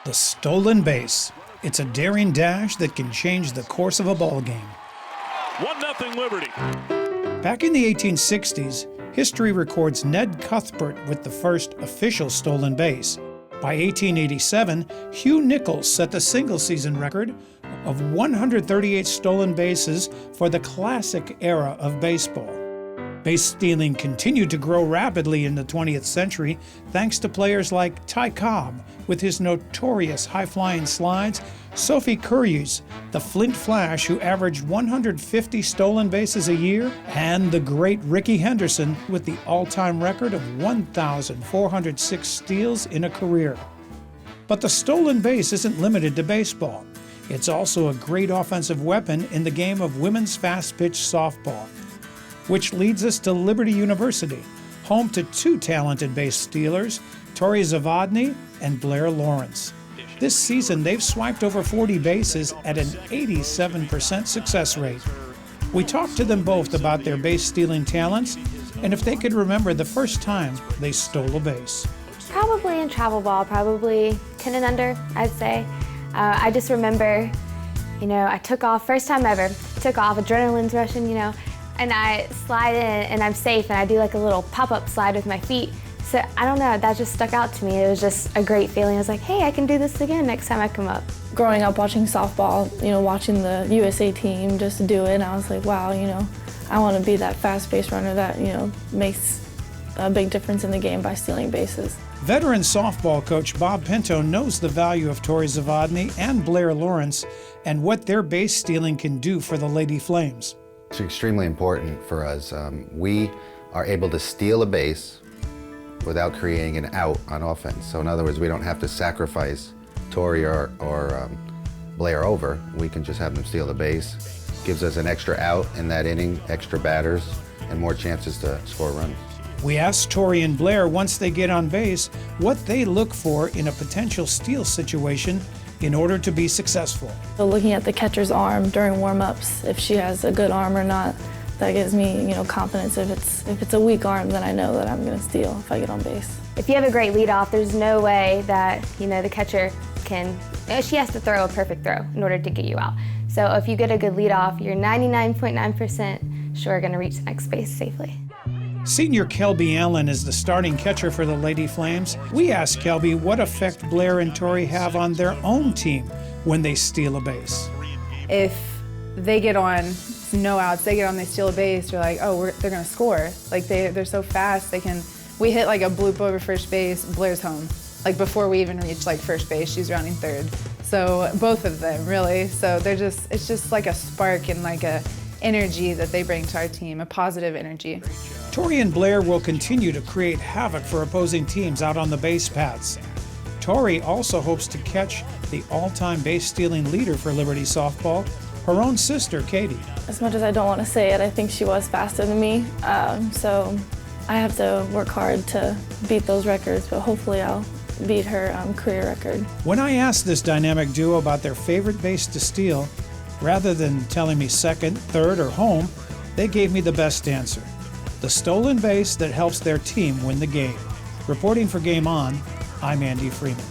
The stolen base. It's a daring dash that can change the course of a ball game. 1-0 Liberty. Back in the 1860s, history records Ned Cuthbert with the first official stolen base. By 1887, Hugh Nichols set the single-season record of 138 stolen bases for the classic era of baseball. Base stealing continued to grow rapidly in the 20th century thanks to players like Ty Cobb with his notorious high-flying slides, Sophie Curries, the Flint Flash who averaged 150 stolen bases a year, and the great Rickey Henderson with the all-time record of 1,406 steals in a career. But the stolen base isn't limited to baseball. It's also a great offensive weapon in the game of women's fast-pitch softball. Which leads us to Liberty University, home to two talented base stealers, Tori Zavodny and Blair Lawrence. This season, they've swiped over 40 bases at an 87% success rate. We talked to them both about their base stealing talents and if they could remember the first time they stole a base. Probably in travel ball, probably 10 and under, I'd say. I just remember, I took off, first time ever, took off, adrenaline's rushing, and I slide in and I'm safe and I do like a little pop-up slide with my feet. So I don't know, that just stuck out to me. It was just a great feeling. I was like, hey, I can do this again next time I come up. Growing up watching softball, watching the USA team just do it, and I was like, wow, I want to be that fast base runner that, makes a big difference in the game by stealing bases. Veteran softball coach Bob Pinto knows the value of Tori Zavodny and Blair Lawrence and what their base stealing can do for the Lady Flames. It's extremely important for us. We are able to steal a base without creating an out on offense. So in other words, we don't have to sacrifice Tori or Blair over. We can just have them steal the base. Gives us an extra out in that inning, extra batters, and more chances to score runs. We asked Tori and Blair, once they get on base, what they look for in a potential steal situation in order to be successful. So looking at the catcher's arm during warm-ups, if she has a good arm or not, that gives me, confidence. If it's a weak arm, then I know that I'm going to steal if I get on base. If you have a great leadoff, there's no way that, the catcher she has to throw a perfect throw in order to get you out. So if you get a good leadoff, you're 99.9% sure going to reach the next base safely. Senior Kelby Allen is the starting catcher for the Lady Flames. We asked Kelby what effect Blair and Tori have on their own team when they steal a base. If they get on no outs, they steal a base, you're like, oh, they're gonna score. Like they're so fast, we hit like a bloop over first base, Blair's home. Like before we even reach first base, she's rounding third. So both of them really, so it's just like a spark and like a energy that they bring to our team, a positive energy. Tori and Blair will continue to create havoc for opposing teams out on the base paths. Tori also hopes to catch the all-time base stealing leader for Liberty softball, her own sister, Katie. As much as I don't want to say it, I think she was faster than me, so I have to work hard to beat those records, but hopefully I'll beat her career record. When I asked this dynamic duo about their favorite base to steal, rather than telling me second, third, or home, they gave me the best answer: the stolen base that helps their team win the game. Reporting for Game On, I'm Andy Freeman.